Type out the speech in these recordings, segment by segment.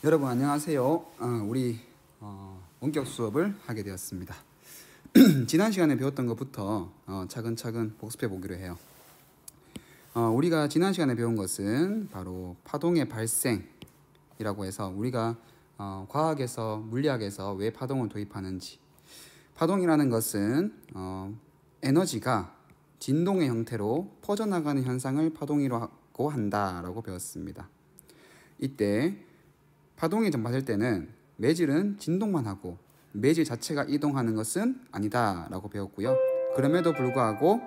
여러분 안녕하세요. 우리 원격 수업을 하게 되었습니다. 지난 시간에 배웠던 것부터 차근차근 복습해 보기로 해요. 우리가 지난 시간에 배운 것은 바로 파동의 발생이라고 해서 우리가 과학에서 물리학에서 왜 파동을 도입하는지, 파동이라는 것은 에너지가 진동의 형태로 퍼져나가는 현상을 파동이라고 한다라고 배웠습니다. 이때 파동이 전파될 때는 매질은 진동만 하고 매질 자체가 이동하는 것은 아니다 라고 배웠고요. 그럼에도 불구하고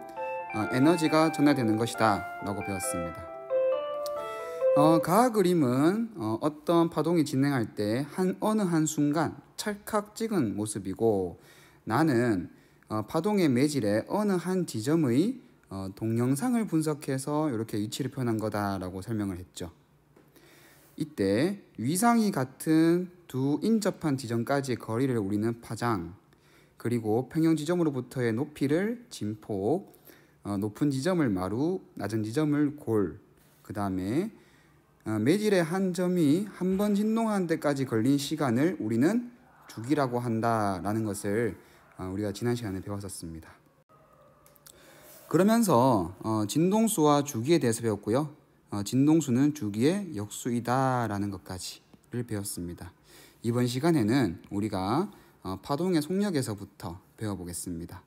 에너지가 전달되는 것이다 라고 배웠습니다. 가하 그림은 어떤 파동이 진행할 때 어느 한 순간 찰칵 찍은 모습이고, 나는 파동의 매질의 어느 한 지점의 동영상을 분석해서 이렇게 위치를 표현한 거다라고 설명을 했죠. 이때 위상이 같은 두 인접한 지점까지의 거리를 우리는 파장, 그리고 평형 지점으로부터의 높이를 진폭, 높은 지점을 마루, 낮은 지점을 골, 그 다음에 매질의 한 점이 한 번 진동하는 데까지 걸린 시간을 우리는 주기라고 한다라는 것을 우리가 지난 시간에 배웠었습니다. 그러면서 진동수와 주기에 대해서 배웠고요. 진동수는 주기의 역수이다 라는 것까지를 배웠습니다. 이번 시간에는 우리가 파동의 속력에서부터 배워보겠습니다.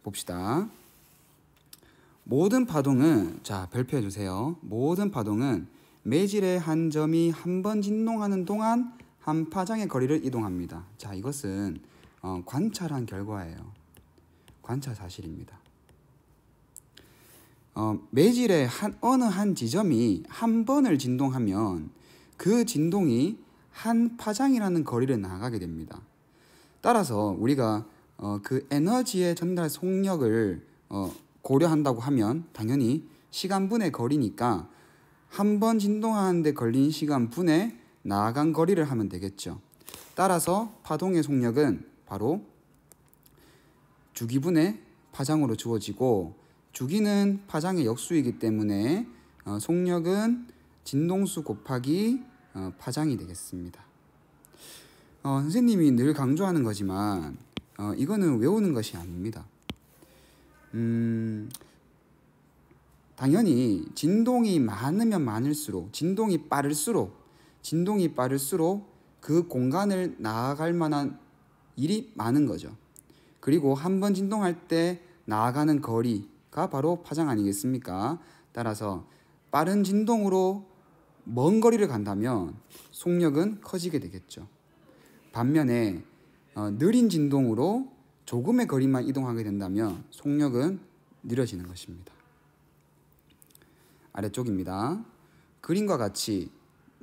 봅시다. 모든 파동은, 자 별표해 주세요. 모든 파동은 매질의 한 점이 한 번 진동하는 동안 한 파장의 거리를 이동합니다. 자, 이것은 관찰한 결과예요. 관찰 사실입니다. 매질의 어느 한 지점이 한 번을 진동하면 그 진동이 한 파장이라는 거리를 나가게 됩니다. 따라서 우리가 그 에너지의 전달 속력을 고려한다고 하면 당연히 시간분의 거리니까 한 번 진동하는데 걸린 시간분의 나아간 거리를 하면 되겠죠. 따라서 파동의 속력은 바로 주기분의 파장으로 주어지고, 주기는 파장의 역수이기 때문에 속력은 진동수 곱하기 파장이 되겠습니다. 선생님이 늘 강조하는 거지만 이거는 외우는 것이 아닙니다. 당연히 진동이 많으면 많을수록, 진동이 빠를수록 그 공간을 나아갈 만한 일이 많은 거죠. 그리고 한 번 진동할 때 나아가는 거리가 바로 파장 아니겠습니까? 따라서 빠른 진동으로 먼 거리를 간다면 속력은 커지게 되겠죠. 반면에 느린 진동으로 조금의 거리만 이동하게 된다면 속력은 느려지는 것입니다. 아래쪽입니다. 그림과 같이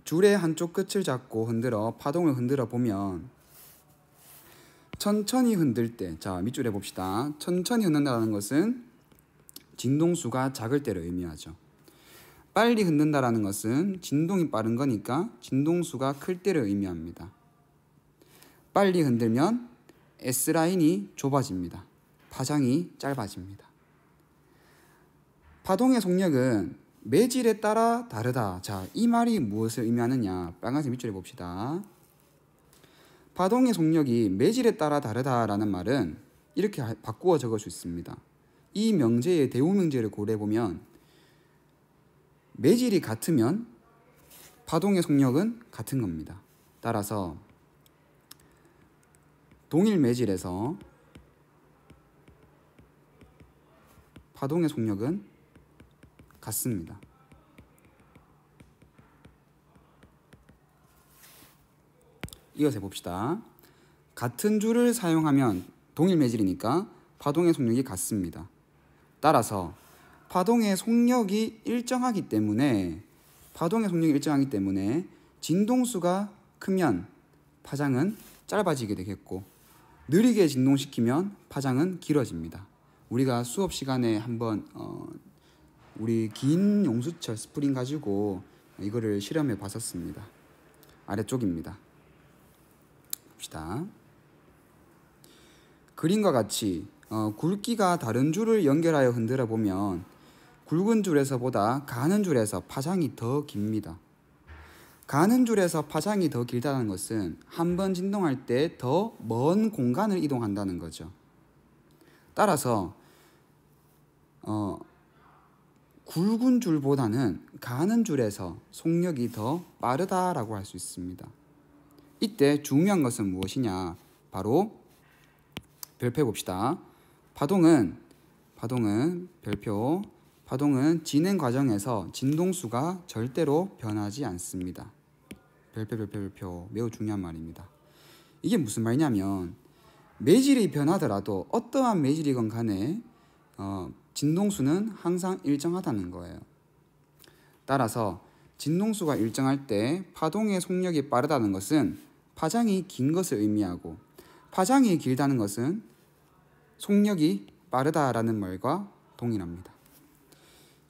줄의 한쪽 끝을 잡고 파동을 흔들어 보면 천천히 흔들 때, 자 밑줄에 봅시다. 천천히 흔든다는 것은 진동수가 작을 때를 의미하죠. 빨리 흔든다라는 것은 진동이 빠른 거니까 진동수가 클 때를 의미합니다. 빨리 흔들면 S라인이 좁아집니다. 파장이 짧아집니다. 파동의 속력은 매질에 따라 다르다. 자, 이 말이 무엇을 의미하느냐? 빨간색 밑줄에 봅시다. 파동의 속력이 매질에 따라 다르다라는 말은 이렇게 바꾸어 적을 수 있습니다. 이 명제의 대우명제를 고려해보면 매질이 같으면 파동의 속력은 같은 겁니다. 따라서 동일 매질에서 파동의 속력은 같습니다. 이것을 봅시다. 같은 줄을 사용하면 동일 매질이니까 파동의 속력이 같습니다. 따라서 파동의 속력이 일정하기 때문에 진동수가 크면 파장은 짧아지게 되겠고, 느리게 진동시키면 파장은 길어집니다. 우리가 수업 시간에 한번 우리 긴 용수철 스프링 가지고 이거를 실험해 봤었습니다. 아래쪽입니다. 봅시다. 그림과 같이 굵기가 다른 줄을 연결하여 흔들어 보면 굵은 줄에서보다 가는 줄에서 파장이 더 깁니다. 가는 줄에서 파장이 더 길다는 것은 한 번 진동할 때 더 먼 공간을 이동한다는 거죠. 따라서 굵은 줄보다는 가는 줄에서 속력이 더 빠르다라고 할 수 있습니다. 이때 중요한 것은 무엇이냐? 바로 별표 봅시다. 파동은 별표. 파동은 진행 과정에서 진동수가 절대로 변하지 않습니다. 별표. 매우 중요한 말입니다. 이게 무슨 말이냐면 매질이 변하더라도 어떠한 매질이건 간에 진동수는 항상 일정하다는 거예요. 따라서 진동수가 일정할 때 파동의 속력이 빠르다는 것은 파장이 긴 것을 의미하고, 파장이 길다는 것은 속력이 빠르다라는 말과 동일합니다.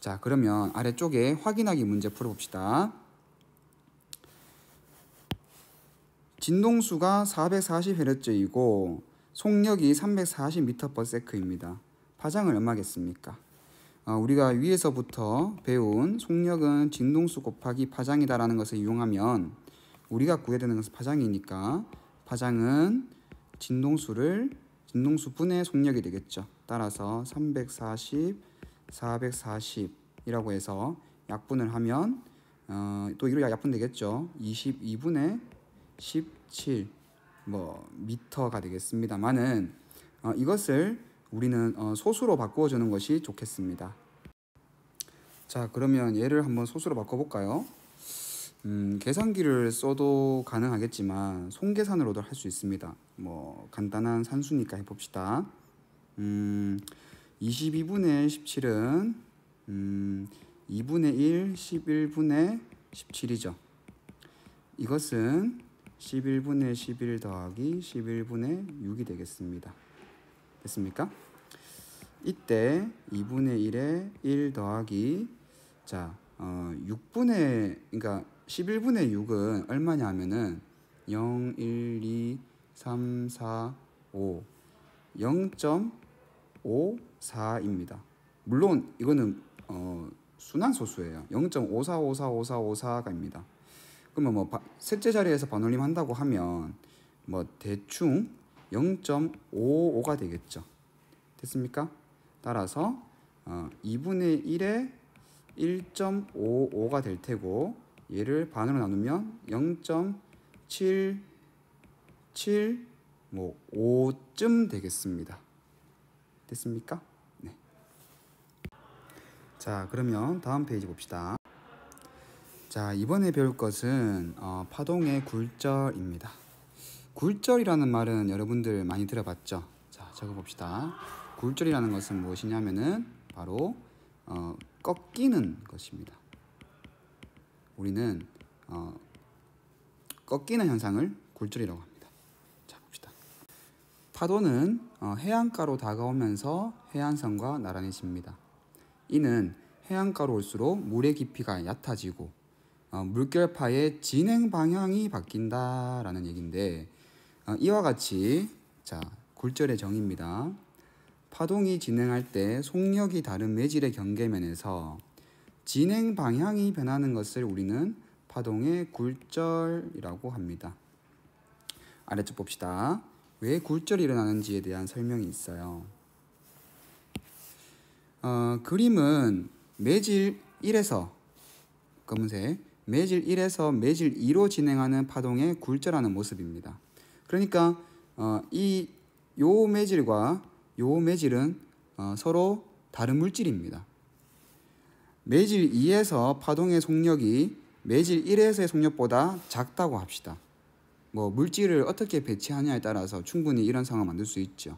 자, 그러면 아래쪽에 확인하기 문제 풀어봅시다. 진동수가 440Hz이고 속력이 340m/s입니다. 파장은 얼마겠습니까? 우리가 위에서부터 배운 속력은 진동수 곱하기 파장이다라는 것을 이용하면 우리가 구해야 되는 것은 파장이니까 파장은 진동수분의 속력이 되겠죠. 따라서 340, 440이라고 해서 약분을 하면 또 이로 약분 되겠죠. 22분의 17 미터가 되겠습니다만은 이것을 우리는 소수로 바꾸어 주는 것이 좋겠습니다. 자, 그러면 얘를 한번 소수로 바꿔 볼까요? 계산기를 써도 가능하겠지만 손계산으로도 할 수 있습니다. 간단한 산수니까 해봅시다. 22분의 17은 2분의 1, 11분의 17이죠. 이것은 11분의 11 더하기 11분의 6이 되겠습니다. 됐습니까? 이때 2분의 1에 1 더하기 11분의 6은 얼마냐 하면은 0, 1, 2, 3, 4, 5 0.54입니다. 물론 이거는 순환소수예요. 0.54545454가입니다. 그러면 셋째 자리에서 반올림 한다고 하면 대충 0.55가 되겠죠. 됐습니까? 따라서 2분의 1에 1.55가 될 테고 얘를 반으로 나누면 0.775쯤 되겠습니다. 됐습니까? 네. 자, 그러면 다음 페이지 봅시다. 자, 이번에 배울 것은 파동의 굴절입니다. 굴절이라는 말은 여러분들 많이 들어봤죠? 자, 적어봅시다. 굴절이라는 것은 무엇이냐면은 바로 꺾이는 것입니다. 우리는 꺾이는 현상을 굴절이라고 합니다. 자, 봅시다. 파도는 해안가로 다가오면서 해안선과 나란히 집니다. 이는 해안가로 올수록 물의 깊이가 얕아지고 물결파의 진행 방향이 바뀐다라는 얘기인데, 이와 같이 굴절의 정의입니다. 파동이 진행할 때 속력이 다른 매질의 경계면에서 진행 방향이 변하는 것을 우리는 파동의 굴절이라고 합니다. 아래쪽 봅시다. 왜 굴절이 일어나는지에 대한 설명이 있어요. 그림은 매질 1에서 검은색 매질 1에서 매질 2로 진행하는 파동의 굴절하는 모습입니다. 그러니까 요 매질과 요 매질은 서로 다른 물질입니다. 매질 2에서 파동의 속력이 매질 1에서의 속력보다 작다고 합시다. 물질을 어떻게 배치하냐에 따라서 충분히 이런 상황을 만들 수 있죠.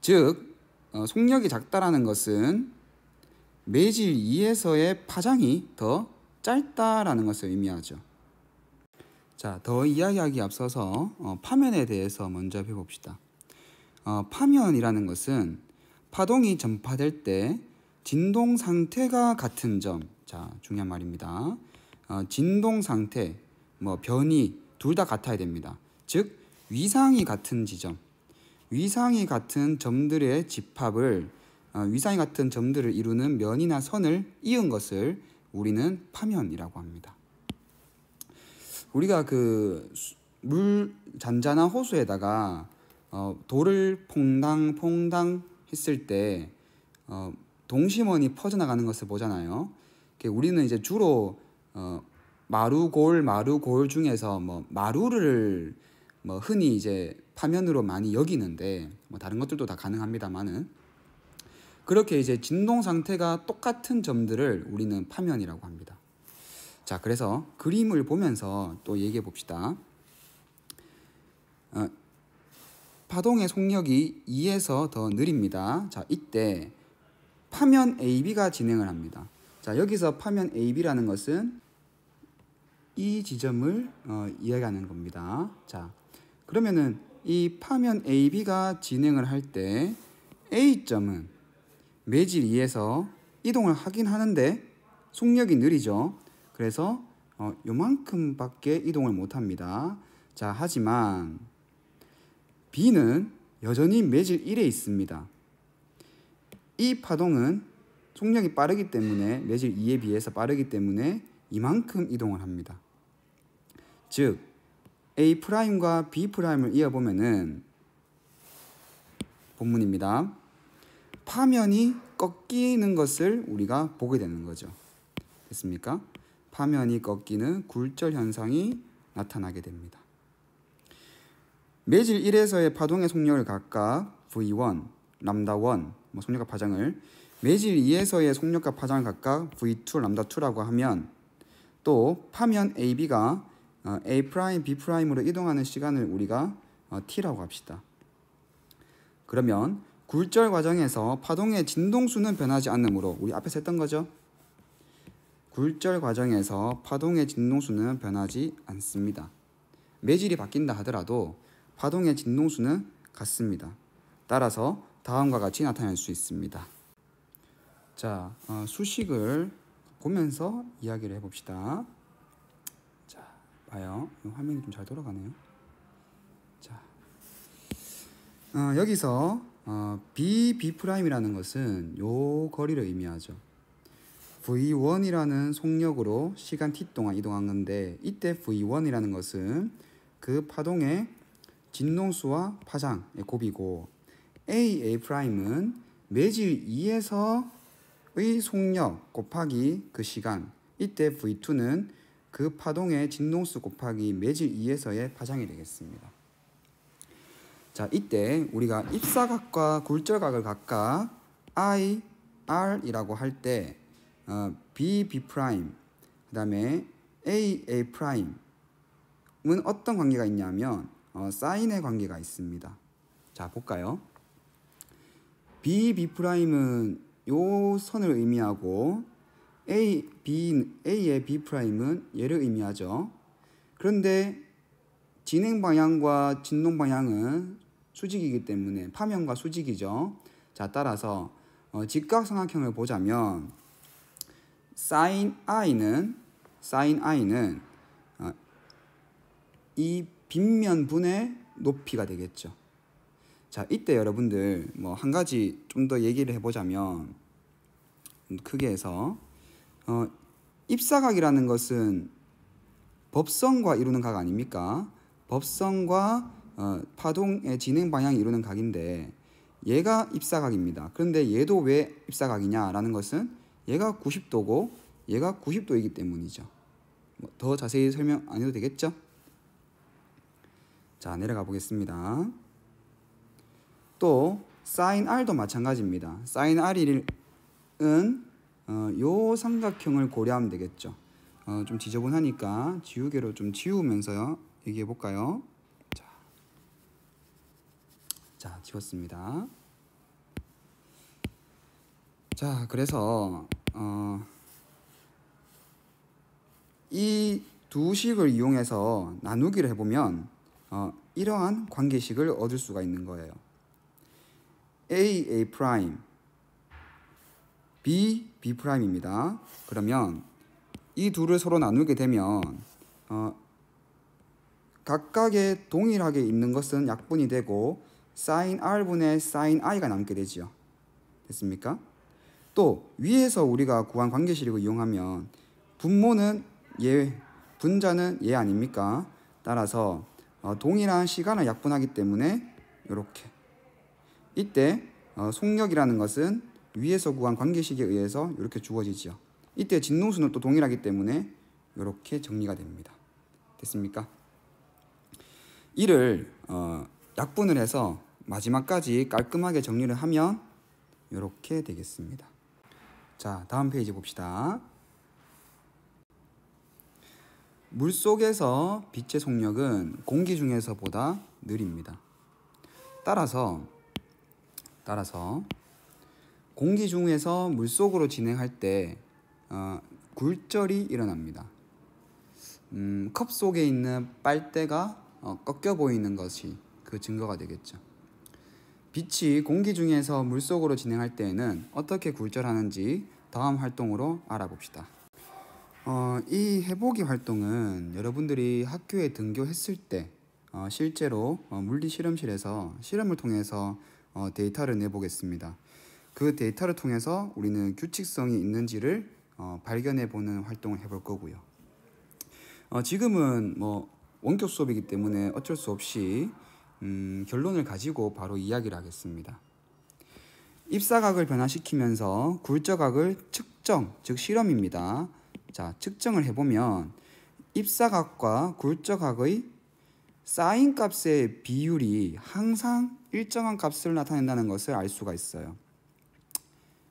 즉 속력이 작다라는 것은 매질 2에서의 파장이 더 짧다라는 것을 의미하죠. 자, 더 이야기하기 앞서서 파면에 대해서 먼저 배워봅시다. 파면이라는 것은 파동이 전파될 때 진동 상태가 같은 점, 자, 중요한 말입니다. 진동 상태, 변이 둘 다 같아야 됩니다. 즉 위상이 같은 지점, 위상이 같은 점들의 집합을 위상이 같은 점들을 이루는 면이나 선을 이은 것을 우리는 파면이라고 합니다. 우리가 그 물 잔잔한 호수에다가 돌을 퐁당 했을 때 동심원이 퍼져나가는 것을 보잖아요. 우리는 이제 주로 마루골 중에서 뭐 마루를 뭐 흔히 이제 파면으로 많이 여기는데 뭐 다른 것들도 다 가능합니다만은 그렇게 이제 진동 상태가 똑같은 점들을 우리는 파면이라고 합니다. 자, 그래서 그림을 보면서 또 얘기해 봅시다. 파동의 속력이 2에서 더 느립니다. 자, 이때 파면 AB가 진행을 합니다. 자, 여기서 파면 AB라는 것은 이 지점을 이야기하는 겁니다. 자, 그러면은 이 파면 AB가 진행을 할 때 A점은 매질 2에서 이동을 하긴 하는데 속력이 느리죠. 그래서 요만큼밖에 이동을 못 합니다. 자, 하지만 B는 여전히 매질 1에 있습니다. 이 파동은 속력이 빠르기 때문에 매질 2에 비해서 빠르기 때문에 이만큼 이동을 합니다. 즉 A'과 B'을 이어보면은 본문입니다. 파면이 꺾이는 것을 우리가 보게 되는 거죠. 됐습니까? 파면이 꺾이는 굴절 현상이 나타나게 됩니다. 매질 1에서의 파동의 속력을 각각 V1, 람다1, 속력과 파장을 매질 2에서의 속력과 파장을 각각 V2, 람다2라고 하면 또 파면 AB가 A', B'으로 이동하는 시간을 우리가 T라고 합시다. 그러면 굴절 과정에서 파동의 진동수는 변하지 않으므로 우리 앞에서 했던 거죠. 굴절 과정에서 파동의 진동수는 변하지 않습니다. 매질이 바뀐다 하더라도 파동의 진동수는 같습니다. 따라서 다음과 같이 나타낼 수 있습니다. 자, 수식을 보면서 이야기를 해봅시다. 자, 봐요. 화면이 좀 잘 돌아가네요. 자, 여기서 B'I라는 것은 요 거리를 의미하죠. V1이라는 속력으로 시간 t 동안 이동한 건데 이때 V1이라는 것은 그 파동의 진동수와 파장의 곱이고 A'은 매질 2에서의 속력 곱하기 그 시간, 이때 V2는 그 파동의 진동수 곱하기 매질 2에서의 파장이 되겠습니다. 자, 이때 우리가 입사각과 굴절각을 각각 I, R이라고 할 때 B, B', 그 다음에 A, A'은 어떤 관계가 있냐면 사인의 관계가 있습니다. 자, 볼까요? B, B'은 요 선을 의미하고 A의 B'은 얘를 의미하죠. 그런데 진행 방향과 진동 방향은 수직이기 때문에 파면과 수직이죠. 자, 따라서 직각삼각형을 보자면 sin i는 이 빗면분의 높이가 되겠죠. 자, 이때 여러분들 한 가지 좀 더 얘기를 해보자면 크게 해서 입사각이라는 것은 법선과 이루는 각 아닙니까? 법선과 파동의 진행 방향이 이루는 각인데 얘가 입사각입니다. 그런데 얘도 왜 입사각이냐라는 것은 얘가 90도고 얘가 90도이기 때문이죠. 더 자세히 설명 안 해도 되겠죠? 자, 내려가 보겠습니다. 또 sin r도 마찬가지입니다. sin r은 요 삼각형을 고려하면 되겠죠. 좀 지저분하니까 지우개로 좀 지우면서 얘기해 볼까요? 자, 지웠습니다. 자, 그래서 이 두 식을 이용해서 나누기를 해보면 이러한 관계식을 얻을 수가 있는 거예요. A, B, B'입니다. 그러면 이 둘을 서로 나누게 되면 각각의 동일하게 있는 것은 약분이 되고 sin R분의 sin I가 남게 되지요. 됐습니까? 또 위에서 우리가 구한 관계식을 이용하면 분모는 예, 분자는 예 아닙니까? 따라서 동일한 시간을 약분하기 때문에 이렇게 이때 속력이라는 것은 위에서 구한 관계식에 의해서 이렇게 주어지죠. 이때 진동수는 또 동일하기 때문에 이렇게 정리가 됩니다. 됐습니까? 이를 약분을 해서 마지막까지 깔끔하게 정리를 하면 이렇게 되겠습니다. 자, 다음 페이지 봅시다. 물속에서 빛의 속력은 공기 중에서보다 느립니다. 따라서 공기 중에서 물속으로 진행할 때 굴절이 일어납니다. 컵 속에 있는 빨대가 꺾여 보이는 것이 그 증거가 되겠죠. 빛이 공기 중에서 물속으로 진행할 때에는 어떻게 굴절하는지 다음 활동으로 알아봅시다. 이 해보기 활동은 여러분들이 학교에 등교했을 때 실제로 물리 실험실에서 실험을 통해서 데이터를 내보겠습니다. 그 데이터를 통해서 우리는 규칙성이 있는지를 발견해 보는 활동을 해볼 거고요. 지금은 원격 수업이기 때문에 어쩔 수 없이 결론을 가지고 바로 이야기를 하겠습니다. 입사각을 변화시키면서 굴절각을 측정, 즉 실험입니다. 자, 측정을 해보면 입사각과 굴절각의 사인 값의 비율이 항상 일정한 값을 나타낸다는 것을 알 수가 있어요.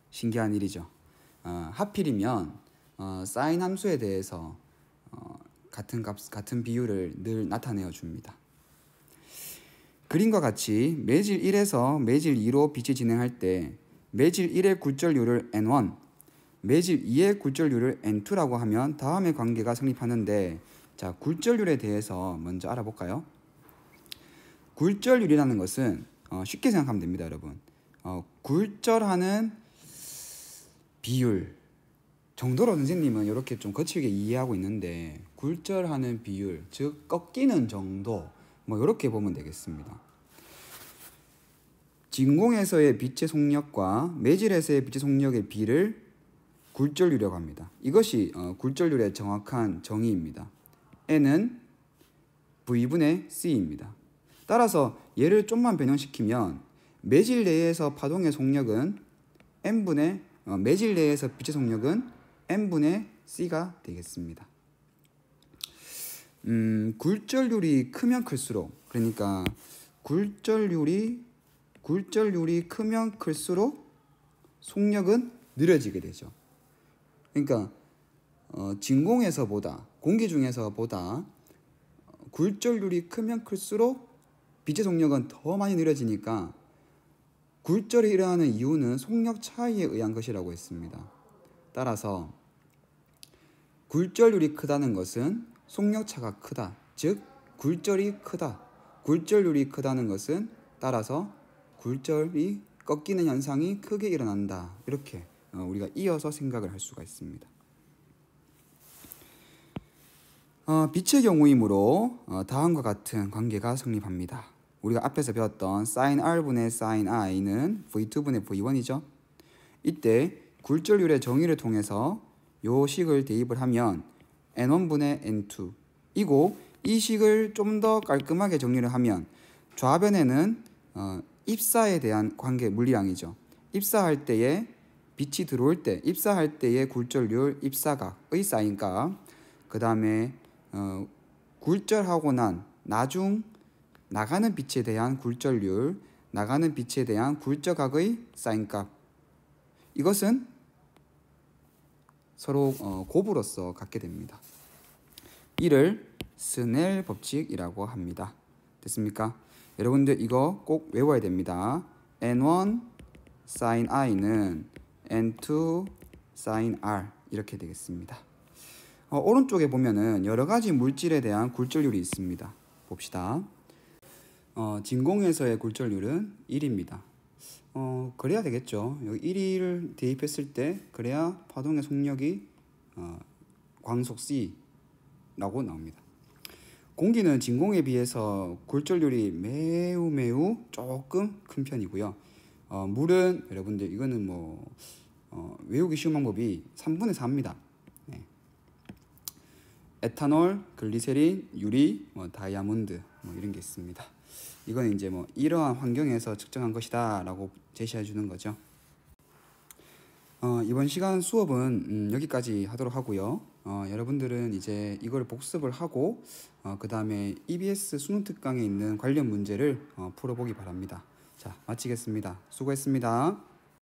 신기한 일이죠. 하필이면 사인 함수에 대해서 같은 비율을 늘 나타내어 줍니다. 그림과 같이 매질 1에서 매질 2로 빛이 진행할 때 매질 1의 굴절률을 N1, 매질 2의 굴절률을 N2라고 하면 다음의 관계가 성립하는데, 자, 굴절률에 대해서 먼저 알아볼까요? 굴절률이라는 것은 쉽게 생각하면 됩니다, 여러분. 굴절하는 비율 정도로 선생님은 이렇게 좀 거칠게 이해하고 있는데, 굴절하는 비율, 즉 꺾이는 정도, 이렇게 보면 되겠습니다. 진공에서의 빛의 속력과 매질에서의 빛의 속력의 비를 굴절률이라고 합니다. 이것이 굴절률의 정확한 정의입니다. N은 V분의 C입니다. 따라서 얘를 좀만 변형시키면 매질 내에서 파동의 속력은 매질 내에서 빛의 속력은 N분의 C가 되겠습니다. 굴절률이 크면 클수록, 그러니까 굴절률이 크면 클수록 속력은 느려지게 되죠. 그러니까 진공에서보다, 공기 중에서보다 굴절률이 크면 클수록 빛의 속력은 더 많이 느려지니까 굴절이 일어나는 이유는 속력 차이에 의한 것이라고 했습니다. 따라서 굴절률이 크다는 것은 속력차가 크다, 즉 굴절이 크다. 굴절률이 크다는 것은 따라서 굴절이 꺾이는 현상이 크게 일어난다. 이렇게 우리가 이어서 생각을 할 수가 있습니다. 빛의 경우이므로 다음과 같은 관계가 성립합니다. 우리가 앞에서 배웠던 sin R분의 sin I는 V2분의 V1이죠. 이때 굴절률의 정의를 통해서 요 식을 대입을 하면 N1분의 N2 이고, 이 식을 좀 더 깔끔하게 정리를 하면 좌변에는 입사에 대한 관계 물리량이죠. 입사할 때에 빛이 들어올 때 입사할 때의 굴절률, 입사각의 사인값, 그 다음에 굴절하고 난 나중 나가는 빛에 대한 굴절률, 나가는 빛에 대한 굴절각의 사인값, 이것은 서로 곱으로서 갖게 됩니다. 이를 스넬 법칙이라고 합니다. 됐습니까? 여러분들 이거 꼭 외워야 됩니다. N1 sin I는 N2 sin R 이렇게 되겠습니다. 오른쪽에 보면은 여러 가지 물질에 대한 굴절률이 있습니다. 봅시다. 진공에서의 굴절률은 1입니다. 그래야 되겠죠. 여기 1을 대입했을 때 그래야 파동의 속력이 광속 C라고 나옵니다. 공기는 진공에 비해서 굴절률이 매우 조금 큰 편이고요. 물은 여러분들 이거는 외우기 쉬운 방법이 3분의 4입니다. 네. 에탄올, 글리세린, 유리, 다이아몬드 이런 게 있습니다. 이건 이제 이러한 환경에서 측정한 것이다라고 제시해 주는 거죠. 이번 시간 수업은 여기까지 하도록 하고요. 여러분들은 이제 이걸 복습을 하고 그 다음에 EBS 수능 특강에 있는 관련 문제를 풀어보기 바랍니다. 자, 마치겠습니다. 수고했습니다.